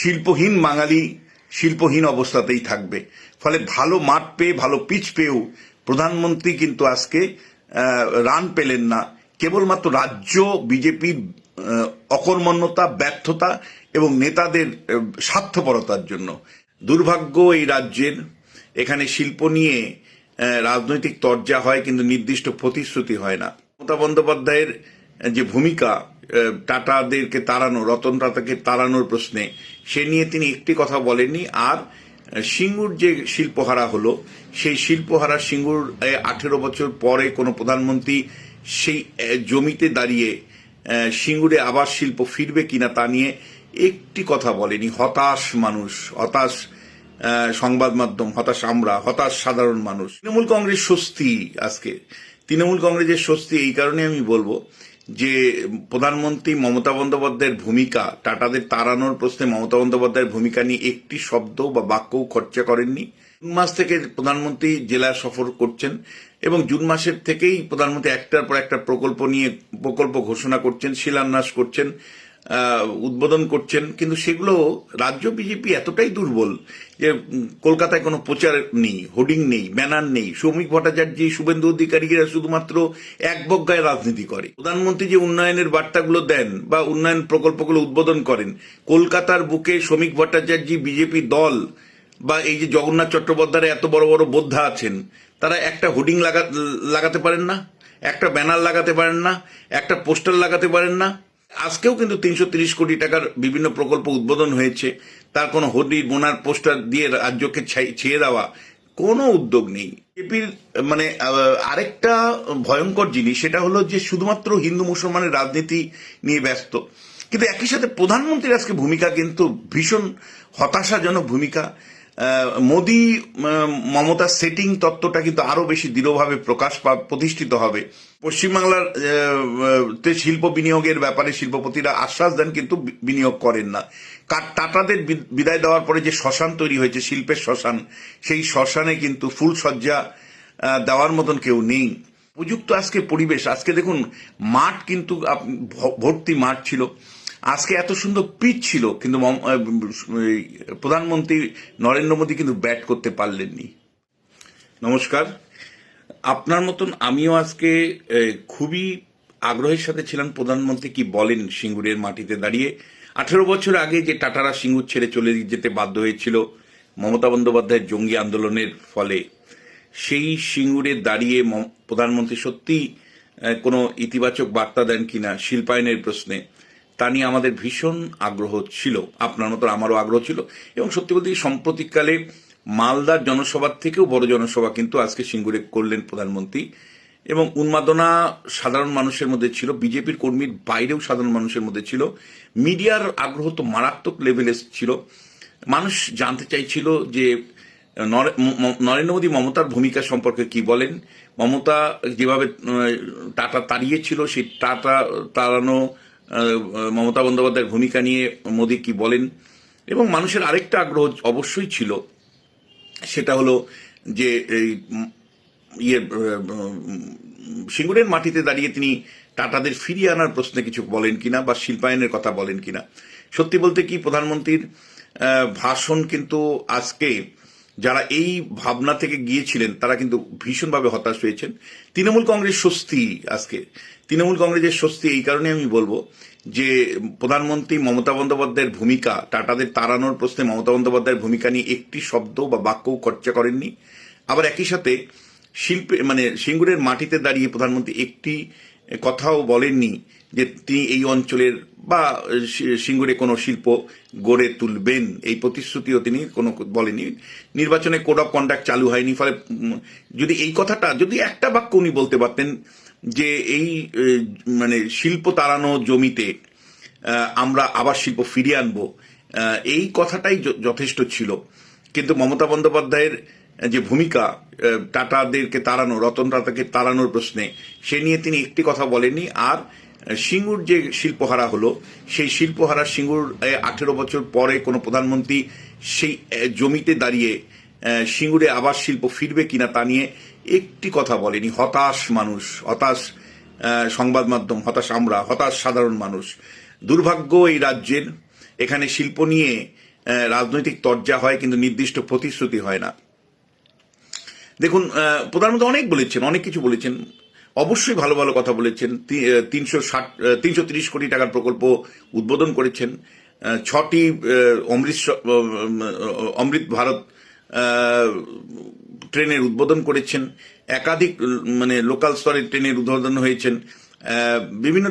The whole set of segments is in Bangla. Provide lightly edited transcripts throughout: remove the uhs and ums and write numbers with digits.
শিল্পহীন বাঙালি শিল্পহীন অবস্থাতেই থাকবে। ফলে ভালো মাঠ পেয়ে ভালো পিচ পেয়েও প্রধানমন্ত্রী কিন্তু আজকে রান পেলেন না, কেবলমাত্র রাজ্য বিজেপির অকর্মণ্যতা, ব্যর্থতা এবং নেতাদের স্বার্থপরতার জন্য। দুর্ভাগ্য এই রাজ্যের, এখানে শিল্প নিয়ে রাজনৈতিক তরজা হয় কিন্তু নির্দিষ্ট প্রতিশ্রুতি হয় না। মমতা বন্দ্যোপাধ্যায়ের যে ভূমিকা টাটাদেরকে তাড়ানো, রতন টাটাকে তাড়ানোর প্রশ্নে, সে নিয়ে তিনি একটি কথা বলেননি। আর সিঙ্গুর যে শিল্পহারা হলো, সেই শিল্পহারা সিঙ্গুর 18 বছর পরে কোনো প্রধানমন্ত্রী সেই জমিতে দাঁড়িয়ে সিঙ্গুরে আবার শিল্প ফিরবে কিনা তা নিয়ে একটি কথা বলেনি। হতাশ মানুষ, হতাশ সংবাদ মাধ্যম, হতাশ আমরা, হতাশ সাধারণ মানুষ। তৃণমূল কংগ্রেস স্বস্তি আজকে, তৃণমূল কংগ্রেসের স্বস্তি এই কারণে আমি বলবো যে প্রধানমন্ত্রী মমতা বন্দ্যোপাধ্যায়ের ভূমিকা, টাটাদের তাড়ানোর প্রশ্নে মমতা বন্দ্যোপাধ্যায়ের ভূমিকা নিয়ে একটি শব্দ বা বাক্যও খরচা করেননি। জুন মাস থেকে প্রধানমন্ত্রী জেলা সফর করছেন এবং জুন মাসের থেকেই প্রধানমন্ত্রী একটার পর একটা প্রকল্প ঘোষণা করছেন, শিলান্যাস করছেন, উদ্বোধন করছেন, কিন্তু সেগুলো রাজ্য বিজেপি এতটাই দুর্বল যে কলকাতায় কোনো প্রচার নেই, হোর্ডিং নেই, ব্যানার নেই। শ্রমিক ভট্টাচার্য, শুভেন্দু অধিকারীরা শুধুমাত্র এক বজ্ঞায় রাজনীতি করে। প্রধানমন্ত্রী যে উন্নয়নের বার্তাগুলো দেন বা উন্নয়ন প্রকল্পগুলো উদ্বোধন করেন, কলকাতার বুকে শ্রমিক ভট্টাচার্য, বিজেপি দল বা এই যে জগন্নাথ চট্টোপাধ্যায় এত বড় বড় বোদ্ধা আছেন, তারা একটা হোর্ডিং লাগাতে পারেন না, একটা ব্যানার লাগাতে পারেন না, একটা পোস্টার লাগাতে পারেন না। আজকেও কিন্তু 330 কোটি টাকার বিভিন্ন প্রকল্প উদ্বোধন হয়েছে, তার কোনো হোর্ডিং, বোনার, পোস্টার দিয়ে রাজ্যকে ছেয়ে দেওয়া কোনো উদ্যোগ নেই। বিজেপির মানে আরেকটা ভয়ঙ্কর জিনিস, সেটা হলো যে শুধুমাত্র হিন্দু মুসলমানের রাজনীতি নিয়ে ব্যস্ত, কিন্তু একই সাথে প্রধানমন্ত্রীর আজকে ভূমিকা কিন্তু ভীষণ হতাশাজনক ভূমিকা। মোদি মমতা সেটিং তত্ত্বটা কিন্তু আরো বেশি দৃঢ়ভাবে প্রতিষ্ঠিত হবে। পশ্চিমবাংলার শিল্প বিনিয়োগের ব্যাপারে শিল্পপতিরা আশ্বাস দেন কিন্তু বিনিয়োগ করেন না। টাটাদের বিদায় দেওয়ার পরে যে শ্মশান তৈরি হয়েছে, শিল্পের শ্মশান, সেই শ্মশানে কিন্তু ফুলসজ্জা দেওয়ার মতন কেউ নেই। উপযুক্ত আজকে পরিবেশ, আজকে দেখুন মাঠ কিন্তু ভর্তি মাঠ ছিল, আজকে এত সুন্দর পিচ ছিল, কিন্তু প্রধানমন্ত্রী নরেন্দ্র মোদী কিন্তু ব্যাট করতে পারলেননি। নমস্কার, আপনার মতন আমিও আজকে খুবই আগ্রহের সাথে ছিলাম প্রধানমন্ত্রী কি বলেন সিঙ্গুরের মাটিতে দাঁড়িয়ে। 18 বছর আগে যে টাটারা সিঙ্গুর ছেড়ে চলে যেতে বাধ্য হয়েছিল মমতা বন্দ্যোপাধ্যায়ের জঙ্গি আন্দোলনের ফলে, সেই সিঙ্গুরে দাঁড়িয়ে প্রধানমন্ত্রী সত্যি কোনো ইতিবাচক বার্তা দেন কিনা শিল্পায়নের প্রশ্নে, তা নিয়ে আমাদের ভীষণ আগ্রহ ছিল, আপনার মতো আমারও আগ্রহ ছিল। এবং সত্যি বলতে সাম্প্রতিককালে মালদার জনসভার থেকেও বড় জনসভা কিন্তু আজকে সিঙ্গুরে করলেন প্রধানমন্ত্রী, এবং উন্মাদনা সাধারণ মানুষের মধ্যে ছিল, বিজেপির কর্মীর বাইরেও সাধারণ মানুষের মধ্যে ছিল। মিডিয়ার আগ্রহ তো মারাত্মক লেভেলে ছিল, মানুষ জানতে চাইছিল যে নরেন্দ্র মোদী মমতার ভূমিকা সম্পর্কে কি বলেন। মমতা যেভাবে টাটা তাড়িয়েছিল, সেই টাটা তাড়ানো মমতা বন্দ্যোপাধ্যায়ের ভূমিকা নিয়ে মোদী কি বলেন। এবং মানুষের আরেকটা আগ্রহ অবশ্যই ছিল, সেটা হলো যে সিঙ্গুরের মাটিতে দাঁড়িয়ে তিনি টাটাদের ফিরিয়ে আনার প্রশ্নে কিছু বলেন কিনা বা শিল্পায়নের কথা বলেন কিনা। সত্যি বলতে কি প্রধানমন্ত্রীর ভাষণ কিন্তু আজকে যারা এই ভাবনা থেকে গিয়েছিলেন তারা কিন্তু ভীষণভাবে হতাশ হয়েছেন। তৃণমূল কংগ্রেস স্বস্তি আজকে, তৃণমূল কংগ্রেসের স্বস্তি এই কারণে আমি বলবো যে প্রধানমন্ত্রী মমতা বন্দ্যোপাধ্যায়ের ভূমিকা, টাটাদের তাড়ানোর প্রশ্নে মমতা বন্দ্যোপাধ্যায়ের ভূমিকা নিয়ে একটি শব্দ বা বাক্যও খরচা করেননি। আবার একই সাথে সিঙ্গুরের মাটিতে দাঁড়িয়ে প্রধানমন্ত্রী একটি কথাও বলেননি যে তিনি এই অঞ্চলের বা সিঙ্গুরে কোনো শিল্প গড়ে তুলবেন, এই প্রতিশ্রুতিও তিনি কোনো বলেনি। নির্বাচনে কোড অফ কন্ডাক্ট চালু হয়নি, ফলে যদি এই কথাটা, যদি একটা বাক্য উনি বলতে পারতেন যে এই শিল্প তাড়ানো জমিতে আমরা আবার শিল্প ফিরিয়ে আনবো, এই কথাটাই যথেষ্ট ছিল। কিন্তু মমতা বন্দ্যোপাধ্যায়ের যে ভূমিকা টাটাদেরকে তাড়ানো, রতন টাটাকে তাড়ানোর প্রশ্নে, সে নিয়ে তিনি একটি কথা বলেননি। আর সিঙ্গুর যে শিল্পহারা হলো, সেই শিল্পহারা সিঙ্গুর 18 বছর পরে কোনো প্রধানমন্ত্রী সেই জমিতে দাঁড়িয়ে সিঙ্গুরে আবার শিল্প ফিরবে কিনা তা নিয়ে একটি কথা বলেনি। হতাশ মানুষ, হতাশ সংবাদ মাধ্যম, হতাশ আমরা, হতাশ সাধারণ মানুষ। দুর্ভাগ্য এই রাজ্যের, এখানে শিল্প নিয়ে রাজনৈতিক তরজা হয়, কিন্তু নির্দিষ্ট প্রতিশ্রুতি হয় না। দেখুন, প্রধানমন্ত্রী অনেক বলেছেন, অনেক কিছু বলেছেন, অবশ্যই ভালো ভালো কথা বলেছেন। 330 কোটি টাকার প্রকল্প উদ্বোধন করেছেন, 6টি অমৃত ভারত ট্রেনের উদ্বোধন করেছেন, একাধিক মানে লোকাল স্তরের ট্রেনের উদ্বোধন হয়েছেন, বিভিন্ন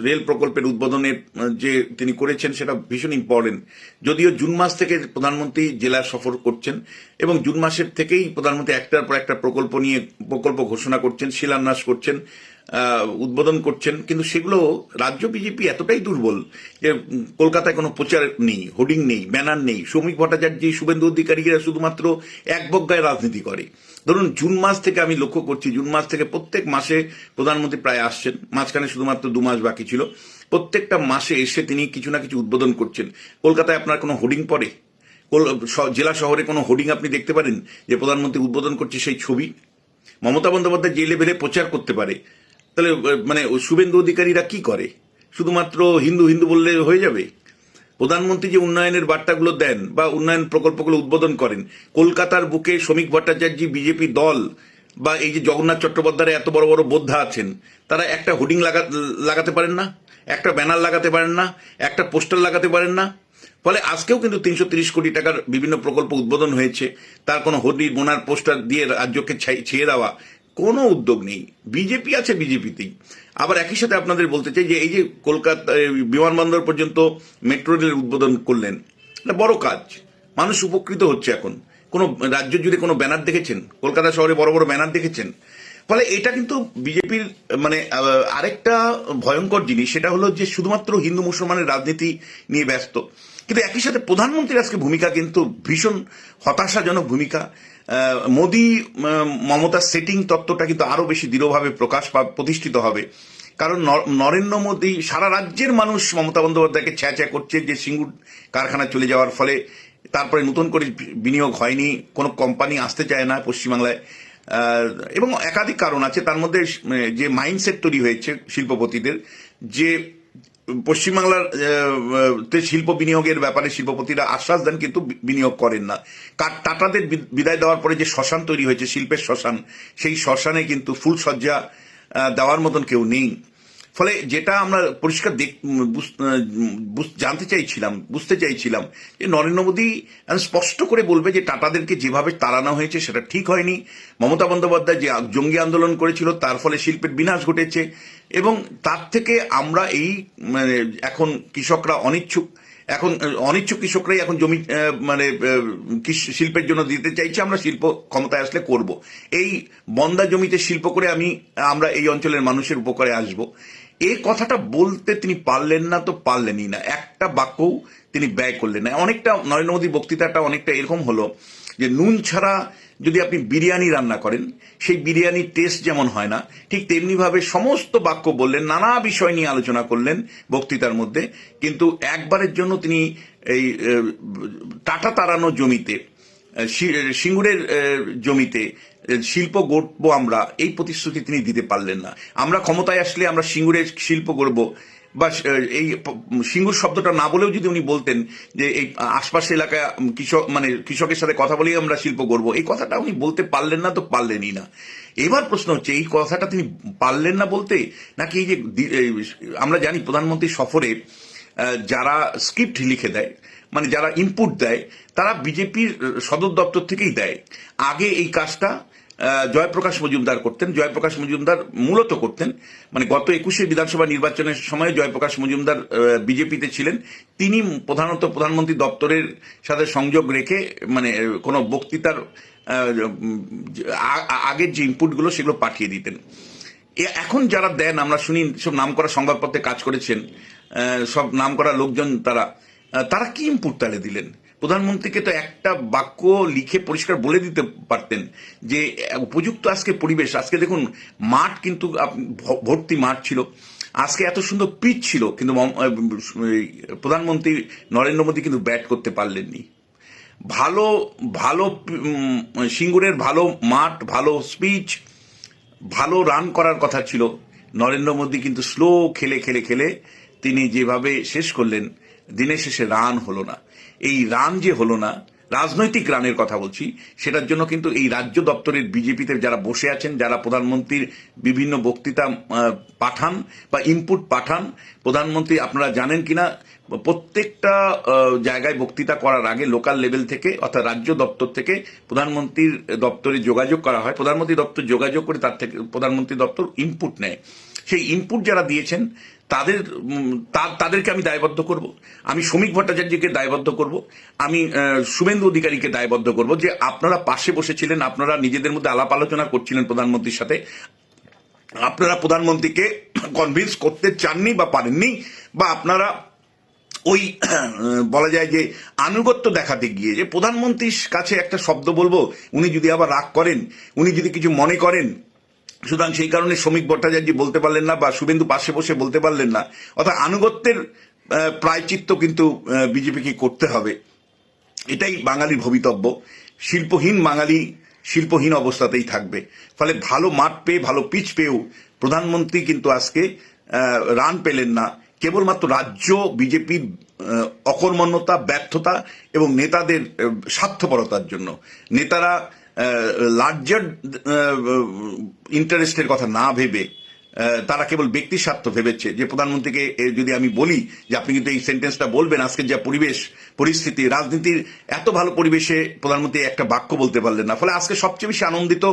রেল প্রকল্পের উদ্বোধনের যে তিনি করেছেন সেটা ভীষণ ইম্পর্টেন্ট। যদিও জুন মাস থেকে প্রধানমন্ত্রী জেলা সফর করছেন এবং জুন মাসের থেকেই প্রধানমন্ত্রী একটার পর একটা প্রকল্প ঘোষণা করছেন, শিলান্যাস করছেন, উদ্বোধন করছেন, কিন্তু সেগুলো রাজ্য বিজেপি এতটাই দুর্বল যে কলকাতায় কোনো প্রচার নেই, হোর্ডিং নেই, ব্যানার নেই। শ্রমিক ভট্টাচার্য, শুভেন্দু অধিকারীরা শুধুমাত্র এক বজ্ঞায় রাজনীতি করে। ধরুন জুন মাস থেকে আমি লক্ষ্য করছি, জুন মাস থেকে প্রত্যেক মাসে প্রধানমন্ত্রী প্রায় আসছেন, মাঝখানে শুধুমাত্র 2 মাস বাকি ছিল। প্রত্যেকটা মাসে এসে তিনি কিছু না কিছু উদ্বোধন করছেন। কলকাতায় আপনার কোনো হোর্ডিং পড়ে? জেলা শহরে কোনো হোর্ডিং আপনি দেখতে পারেন যে প্রধানমন্ত্রী উদ্বোধন করছে সেই ছবি? মমতা বন্দ্যোপাধ্যায় যে লেভেলে প্রচার করতে পারে, তাহলে মানে শুভেন্দু অধিকারীরা কি করে? শুধুমাত্র হিন্দু হিন্দু বললে হয়ে যাবে? প্রধানমন্ত্রী যে উন্নয়নের বার্তাগুলো দেন বা উন্নয়ন প্রকল্পগুলো উদ্বোধন করেন, কলকাতার বুকে শ্রমিক ভট্টাচার্য বিজেপি দল বা এই যে জগন্নাথ চট্টোপাধ্যায় এত বড় বড় বোদ্ধা আছেন, তারা একটা হোর্ডিং লাগাতে পারেন না, একটা ব্যানার লাগাতে পারেন না, একটা পোস্টার লাগাতে পারেন না। ফলে আজকেও কিন্তু 330 কোটি টাকার বিভিন্ন প্রকল্প উদ্বোধন হয়েছে, তার কোনো হোর্ডিং বোনার পোস্টার দিয়ে রাজ্যকে ছেয়ে দেওয়া কোনো উদ্যোগ নেই। বিজেপি আছে বিজেপিতেই। আবার একই সাথে আপনাদের বলতে চাই যে এই যে কলকাতা বিমানবন্দর পর্যন্ত মেট্রো রেল উদ্বোধন করলেন, এটা বড় কাজ, মানুষ উপকৃত হচ্ছে। এখন কোনো রাজ্য জুড়ে কোনো ব্যানার দেখেছেন? কলকাতা শহরে বড় বড় ব্যানার দেখেছেন? ফলে এটা কিন্তু বিজেপির মানে আরেকটা ভয়ঙ্কর জিনিস, সেটা হলো যে শুধুমাত্র হিন্দু মুসলমানের রাজনীতি নিয়ে ব্যস্ত। কিন্তু একই সাথে প্রধানমন্ত্রীর আজকে ভূমিকা কিন্তু ভীষণ হতাশাজনক ভূমিকা। মোদী মমতা সেটিং তত্ত্বটা কিন্তু আরো বেশি দৃঢ়ভাবে প্রতিষ্ঠিত হবে। কারণ নরেন্দ্র মোদী, সারা রাজ্যের মানুষ মমতা বন্দ্যোপাধ্যায়কে ছ্যাঁ করছে যে সিঙ্গুর কারখানা চলে যাওয়ার ফলে তারপরে নতুন করে বিনিয়োগ হয়নি, কোনো কোম্পানি আসতে চায় না পশ্চিমবাংলায়, এবং একাধিক কারণ আছে। তার মধ্যে যে মাইন্ডসেট তৈরি হয়েছে শিল্পপতিদের, যে পশ্চিমবাংলার শিল্প বিনিয়োগের ব্যাপারে শিল্পপতিরা আশ্বাস দেন কিন্তু বিনিয়োগ করেন না। টাটাদের বিদায় দেওয়ার পরে যে শ্মশান তৈরি হয়েছে, শিল্পের শ্মশান, সেই শ্মশানে কিন্তু ফুলসজ্জা দেওয়ার মতন কেউ নেই। ফলে যেটা আমরা পরিষ্কার বুঝতে চাইছিলাম যে নরেন্দ্র মোদী স্পষ্ট করে বলবে যে টাটাদেরকে যেভাবে তাড়ানো হয়েছে সেটা ঠিক হয়নি। মমতা বন্দ্যোপাধ্যায় যে জঙ্গি আন্দোলন করেছিল তার ফলে শিল্পের বিনাশ ঘটেছে, এবং তার থেকে আমরা এই মানে এখন কৃষকরা অনিচ্ছুক, এখন অনিচ্ছুক কৃষকরাই এখন জমি মানে শিল্পের জন্য দিতে চাইছে। আমরা শিল্প ক্ষমতায় আসলে করব, এই বন্দা জমিতে শিল্প করে আমরা এই অঞ্চলের মানুষের উপকারে আসব। এই কথাটা বলতে তিনি পারলেন না, তো পারলেনই না, একটা বাক্যও তিনি ব্যয় করলেন না। অনেকটা নরেন্দ্র মোদীর বক্তৃতাটা অনেকটা এরকম হলো যে নুন ছাড়া যদি আপনি বিরিয়ানি রান্না করেন, সেই বিরিয়ানির টেস্ট যেমন হয় না, ঠিক তেমনি ভাবে সমস্ত বাক্য বললেন, নানা বিষয় নিয়ে আলোচনা করলেন বক্তৃতার মধ্যে, কিন্তু একবারের জন্য তিনি এই টাটা তাড়ানো জমিতে, সিঙ্গুরের জমিতে শিল্প গড়বো আমরা, এই প্রতিশ্রুতি তিনি দিতে পারলেন না। আমরা ক্ষমতায় আসলে আমরা সিঙ্গুরের শিল্প গড়বো, বা এই সিঙ্গুর শব্দটা না বলেও যদি উনি বলতেন যে এই আশপাশের এলাকায় কৃষকের সাথে কথা বলেই আমরা শিল্প গড়বো, এই কথাটা উনি বলতে পারলেন না, তো পারলেনই না। এবার প্রশ্ন হচ্ছে এই কথাটা তিনি পারলেন না বলতে, নাকি এই যে আমরা জানি প্রধানমন্ত্রী সফরে যারা স্ক্রিপ্ট লিখে দেয়, মানে যারা ইনপুট দেয়, তারা বিজেপির সদর দপ্তর থেকেই দেয়। আগে এই কাজটা জয়প্রকাশ মজুমদার করতেন। জয়প্রকাশ মজুমদার মূলত করতেন, মানে গত 21 বিধানসভা নির্বাচনের সময় জয়প্রকাশ মজুমদার বিজেপিতে ছিলেন। তিনি প্রধানত প্রধানমন্ত্রী দপ্তরের সাথে সংযোগ রেখে মানে কোনো বক্তৃতার আগের যে ইনপুটগুলো সেগুলো পাঠিয়ে দিতেন। এখন যারা দেন, আমরা শুনি সব নামকরা সংবাদপত্রে কাজ করেছেন, সব নামকরা লোকজন, তারা কি ইনপুট তাহলে দিলেন? প্রধানমন্ত্রীকে তো একটা বাক্য লিখে পরিষ্কার বলে দিতে পারতেন যে উপযুক্ত আজকে পরিবেশ। আজকে দেখুন মাঠ কিন্তু ভর্তি মাঠ ছিল, আজকে এত সুন্দর পিচ ছিল, কিন্তু প্রধানমন্ত্রী নরেন্দ্র মোদী কিন্তু ব্যাট করতে পারলেননি। ভালো ভালো সিঙ্গুরের ভালো মাঠ, ভালো স্পিচ, ভালো রান করার কথা ছিল, নরেন্দ্র মোদী কিন্তু স্লো খেলে তিনি যেভাবে শেষ করলেন, দিনের শেষে রান হলো না। এই রান যে হলো না, রাজনৈতিক রানের কথা বলছি, সেটার জন্য কিন্তু এই রাজ্য দপ্তরের বিজেপিতে যারা বসে আছেন, যারা প্রধানমন্ত্রীর বিভিন্ন বক্তৃতা পাঠান বা ইনপুট পাঠান, প্রধানমন্ত্রী আপনারা জানেন কিনা প্রত্যেকটা জায়গায় বক্তৃতা করার আগে লোকাল লেভেল থেকে অর্থাৎ রাজ্য দপ্তর থেকে প্রধানমন্ত্রীর দপ্তরে যোগাযোগ করা হয়, প্রধানমন্ত্রী দপ্তর যোগাযোগ করে তার থেকে প্রধানমন্ত্রী দপ্তর ইনপুট নেয়। সেই ইনপুট যারা দিয়েছেন তাদেরকে আমি দায়বদ্ধ করব, আমি শ্রমিক ভট্টাচার্যকে দায়বদ্ধ করব, আমি শুভেন্দু অধিকারীকে দায়বদ্ধ করব যে আপনারা পাশে বসেছিলেন, আপনারা নিজেদের মধ্যে আলাপ আলোচনা করছিলেন প্রধানমন্ত্রীর সাথে, আপনারা প্রধানমন্ত্রীকে কনভিন্স করতে চাননি বা পারেননি, বা আপনারা ওই বলা যায় যে আনুগত্য দেখাতে গিয়ে যে প্রধানমন্ত্রীর কাছে একটা শব্দ বলবো, উনি যদি আবার রাগ করেন, উনি যদি কিছু মনে করেন, সুতরাং সেই কারণে শ্রমিক ভট্টাচার্য বলতে পারলেন না বা শুভেন্দু পাশে বসে বলতে পারলেন না। অর্থাৎ আনুগত্যের প্রায়চিত্ত কিন্তু বিজেপিকে করতে হবে, এটাই বাঙালির ভবিতব্য। শিল্পহীন বাঙালি শিল্পহীন অবস্থাতেই থাকবে। ফলে ভালো মাঠ পেয়ে ভালো পিচ পেয়েও প্রধানমন্ত্রী কিন্তু আজকে রান পেলেন না, কেবলমাত্র রাজ্য বিজেপির অকর্মণ্যতা, ব্যর্থতা এবং নেতাদের স্বার্থপরতার জন্য। নেতারা লার্জার ইন্টারেস্টের কথা না ভেবে তারা কেবল ব্যক্তি স্বার্থ ভেবেছে। যে প্রধানমন্ত্রীকে যদি আমি বলি যে আপনি কিন্তু এই সেন্টেন্সটা বলবেন, আজকের যা পরিবেশ পরিস্থিতি, রাজনীতির এত ভালো পরিবেশে প্রধানমন্ত্রী একটা বাক্য বলতে পারলেন না। ফলে আজকে সবচেয়ে বেশি আনন্দিত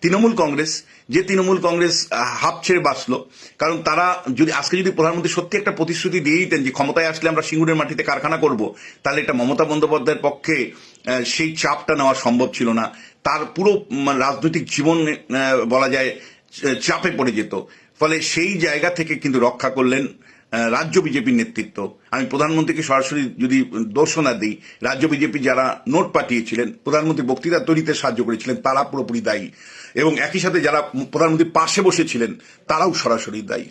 তৃণমূল কংগ্রেস, যে তৃণমূল কংগ্রেস হাফ ছেড়ে বাঁচলো। কারণ তারা যদি প্রধানমন্ত্রী সত্যি একটা প্রতিশ্রুতি দিয়ে দিতেন যে ক্ষমতায় আসলে আমরা সিঙ্গুরের মাটিতে কারখানা করব, তাহলে এটা মমতা বন্দ্যোপাধ্যায়ের পক্ষে সেই চাপটা নেওয়া সম্ভব ছিল না। তার পুরো রাজনৈতিক জীবন বলা যায় চাপে পড়ে যেত। ফলে সেই জায়গা থেকে কিন্তু রক্ষা করলেন রাজ্য বিজেপির নেতৃত্ব। আমি প্রধানমন্ত্রীকে সরাসরি যদি দোষ না দিই, রাজ্য বিজেপি যারা নোট পাঠিয়েছিলেন, প্রধানমন্ত্রী বক্তৃতা তৈরিতে সাহায্য করেছিলেন, তারা পুরোপুরি দায়ী, এবং একই সাথে যারা প্রধানমন্ত্রীর পাশে বসেছিলেন তারাও সরাসরি দায়ী।